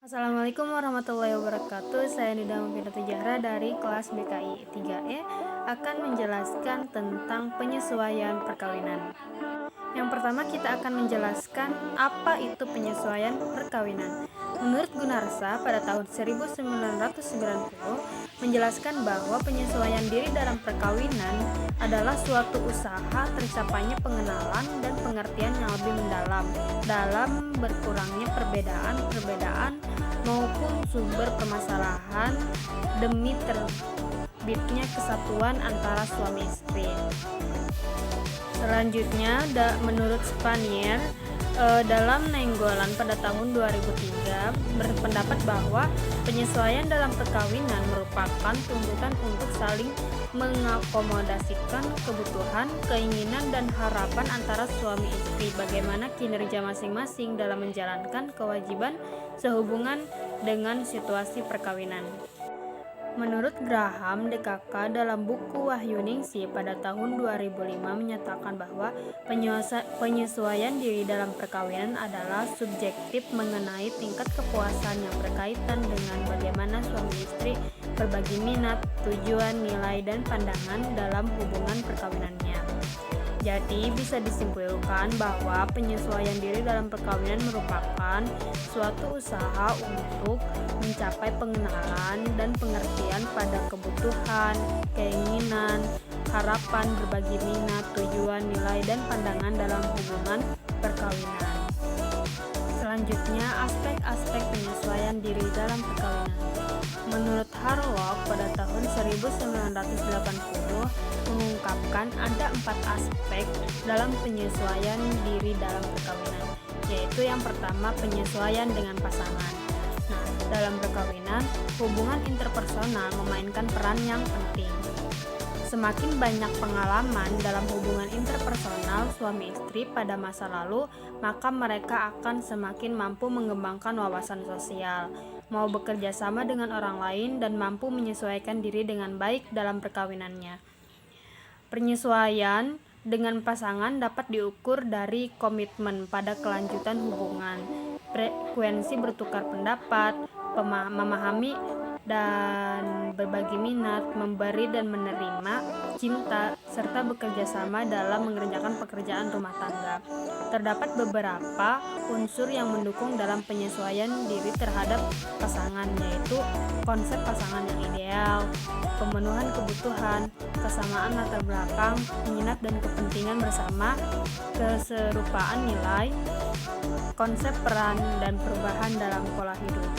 Assalamualaikum warahmatullahi wabarakatuh. Saya Nida Mufinatu Zahra dari kelas BKI 3E akan menjelaskan tentang penyesuaian perkawinan. Yang pertama kita akan menjelaskan apa itu penyesuaian perkawinan. Menurut Gunarsa pada tahun 1990 menjelaskan bahwa penyesuaian diri dalam perkawinan adalah suatu usaha tercapainya pengenalan dan pengertian yang lebih mendalam dalam berkurangnya perbedaan maupun sumber permasalahan demi terbitnya kesatuan antara suami istri. Selanjutnya, menurut Spanier dalam Nainggolan pada tahun 2003 berpendapat bahwa penyesuaian dalam perkawinan merupakan tuntutan untuk saling mengakomodasikan kebutuhan, keinginan, dan harapan antara suami istri, bagaimana kinerja masing-masing dalam menjalankan kewajiban sehubungan dengan situasi perkawinan. Menurut Graham DKK dalam buku Wahyuningsih pada tahun 2005 menyatakan bahwa penyesuaian diri dalam perkawinan adalah subjektif mengenai tingkat kepuasan yang berkaitan dengan bagaimana suami istri berbagi minat, tujuan, nilai, dan pandangan dalam hubungan perkawinannya. Jadi bisa disimpulkan bahwa penyesuaian diri dalam perkawinan merupakan suatu usaha untuk mencapai pengenalan dan pengertian pada kebutuhan, keinginan, harapan, berbagi minat, tujuan, nilai, dan pandangan dalam hubungan perkawinan. Selanjutnya, aspek-aspek penyesuaian diri dalam perkawinan. Menurut Harlock pada tahun 1980 mengungkapkan ada 4 aspek dalam penyesuaian diri dalam perkawinan, yaitu yang pertama penyesuaian dengan pasangan. Nah, dalam perkawinan, hubungan interpersonal memainkan peran yang penting. Semakin banyak pengalaman dalam hubungan interpersonal suami istri pada masa lalu, maka mereka akan semakin mampu mengembangkan wawasan sosial, mau bekerja sama dengan orang lain, dan mampu menyesuaikan diri dengan baik dalam perkawinannya. Penyesuaian dengan pasangan dapat diukur dari komitmen pada kelanjutan hubungan, frekuensi bertukar pendapat, memahami dan berbagi minat, memberi dan menerima, cinta, serta bekerja sama dalam mengerjakan pekerjaan rumah tangga. Terdapat beberapa unsur yang mendukung dalam penyesuaian diri terhadap pasangan, yaitu konsep pasangan yang ideal, pemenuhan kebutuhan, kesamaan latar belakang, minat dan kepentingan bersama, keserupaan nilai, konsep peran dan perubahan dalam pola hidup.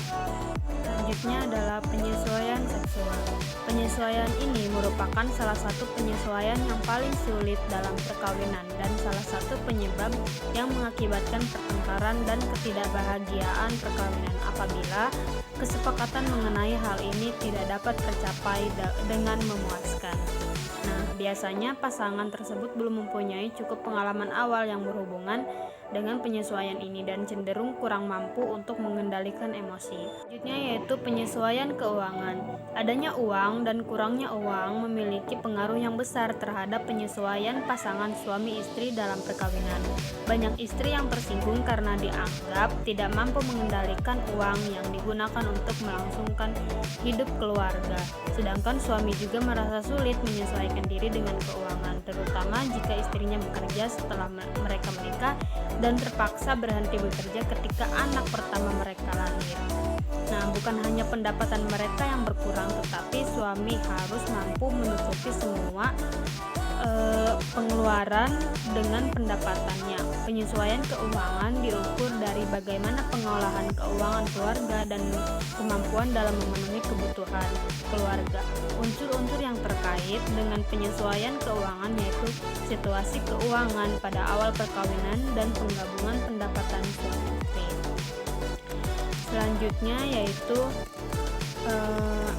Selanjutnya adalah penyesuaian seksual. Penyesuaian ini merupakan salah satu penyesuaian yang paling sulit dalam perkawinan dan salah satu penyebab yang mengakibatkan pertengkaran dan ketidakbahagiaan perkawinan apabila kesepakatan mengenai hal ini tidak dapat tercapai dengan memuaskan. Nah, biasanya pasangan tersebut belum mempunyai cukup pengalaman awal yang berhubungan dengan penyesuaian ini dan cenderung kurang mampu untuk mengendalikan emosi. Selanjutnya yaitu penyesuaian keuangan. Adanya uang dan kurangnya uang memiliki pengaruh yang besar terhadap penyesuaian pasangan suami istri dalam perkawinan. Banyak istri yang tersinggung karena dianggap tidak mampu mengendalikan uang yang digunakan untuk melangsungkan hidup keluarga. Sedangkan suami juga merasa sulit menyesuaikan diri dengan keuangan, terutama jika istrinya bekerja setelah mereka menikah dan terpaksa berhenti bekerja ketika anak pertama mereka lahir. Nah, bukan hanya pendapatan mereka yang berkurang, tetapi suami harus mampu menutupi semua pengeluaran dengan pendapatannya. Penyesuaian keuangan diukur dari bagaimana pengolahan keuangan keluarga dan kemampuan dalam memenuhi kebutuhan keluarga. Unsur-unsur yang terkait dengan penyesuaian keuangan yaitu situasi keuangan pada awal perkawinan dan penggabungan pendapatan suami istri. Selanjutnya yaitu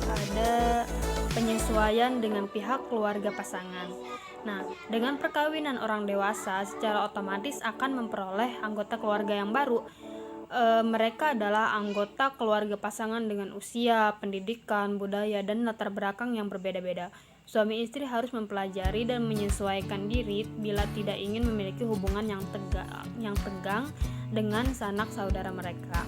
ada penyesuaian dengan pihak keluarga pasangan. Nah, dengan perkawinan orang dewasa secara otomatis akan memperoleh anggota keluarga yang baru. Mereka adalah anggota keluarga pasangan dengan usia, pendidikan, budaya, dan latar belakang yang berbeda-beda. Suami istri harus mempelajari dan menyesuaikan diri bila tidak ingin memiliki hubungan yang tegang dengan sanak saudara mereka.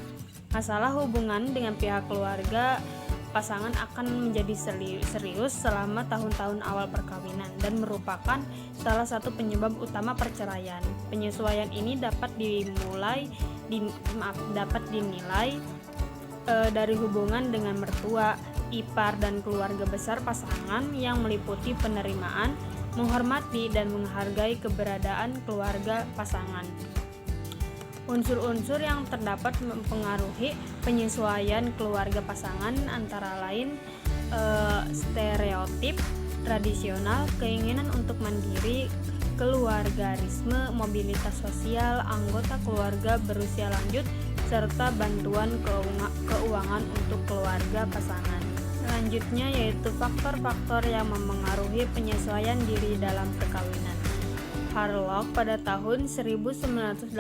Masalah hubungan dengan pihak keluarga pasangan akan menjadi serius selama tahun-tahun awal perkawinan dan merupakan salah satu penyebab utama perceraian. Penyesuaian ini dapat dinilai dari hubungan dengan mertua, ipar, dan keluarga besar pasangan yang meliputi penerimaan, menghormati, dan menghargai keberadaan keluarga pasangan. Unsur-unsur yang terdapat mempengaruhi penyesuaian keluarga pasangan antara lain stereotip tradisional, keinginan untuk mandiri, keluargarisme, mobilitas sosial anggota keluarga berusia lanjut, serta bantuan keuangan untuk keluarga pasangan. Selanjutnya yaitu faktor-faktor yang mempengaruhi penyesuaian diri dalam perkawinan. Harlock pada tahun 1980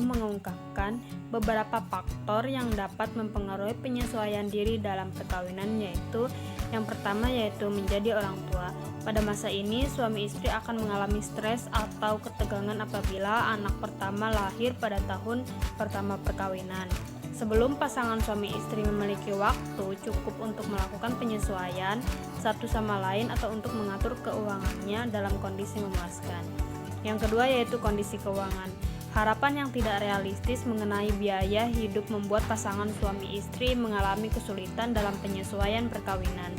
mengungkapkan beberapa faktor yang dapat mempengaruhi penyesuaian diri dalam perkawinan, yaitu yang pertama yaitu menjadi orang tua. Pada masa ini suami istri akan mengalami stres atau ketegangan apabila anak pertama lahir pada tahun pertama perkawinan. Sebelum pasangan suami istri memiliki waktu cukup untuk melakukan penyesuaian satu sama lain atau untuk mengatur keuangannya dalam kondisi memuaskan. Yang kedua yaitu kondisi keuangan. Harapan yang tidak realistis mengenai biaya hidup membuat pasangan suami istri mengalami kesulitan dalam penyesuaian perkawinan.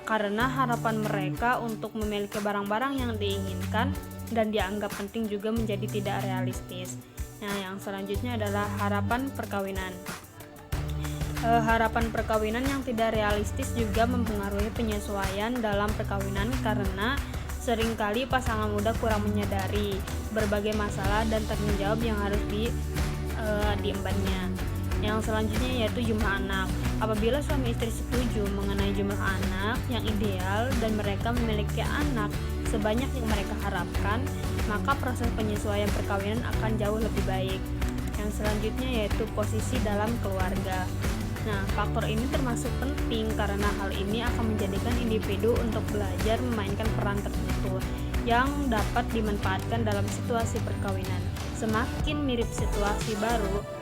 Karena harapan mereka untuk memiliki barang-barang yang diinginkan dan dianggap penting juga menjadi tidak realistis. Nah, yang selanjutnya adalah harapan perkawinan. Harapan perkawinan yang tidak realistis juga mempengaruhi penyesuaian dalam perkawinan karena seringkali pasangan muda kurang menyadari berbagai masalah dan tanggung jawab yang harus diembannya. Yang selanjutnya yaitu jumlah anak. Apabila suami istri setuju mengenai jumlah anak yang ideal dan mereka memiliki anak sebanyak yang mereka harapkan, maka proses penyesuaian perkawinan akan jauh lebih baik. Yang selanjutnya yaitu posisi dalam keluarga. Nah, faktor ini termasuk penting karena hal ini akan menjadikan individu untuk belajar memainkan peran tertentu yang dapat dimanfaatkan dalam situasi perkawinan. Semakin mirip situasi baru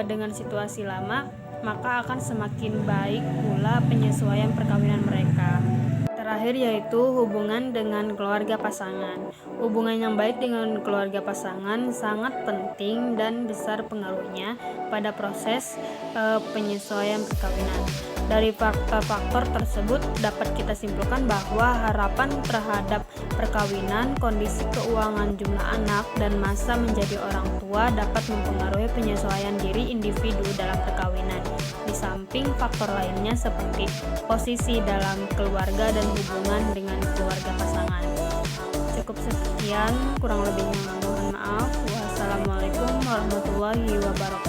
dengan situasi lama, maka akan semakin baik pula penyesuaian perkawinan mereka. Terakhir yaitu hubungan dengan keluarga pasangan. Hubungan yang baik dengan keluarga pasangan sangat penting dan besar pengaruhnya pada proses penyesuaian perkawinan. Dari faktor-faktor tersebut dapat kita simpulkan bahwa harapan terhadap perkawinan, kondisi keuangan, jumlah anak, dan masa menjadi orang tua dapat mempengaruhi penyesuaian diri individu dalam perkawinan. Di samping faktor lainnya seperti posisi dalam keluarga dan hubungan dengan keluarga pasangan. Cukup sekian, kurang lebihnya mohon maaf. Wassalamualaikum warahmatullahi wabarakatuh.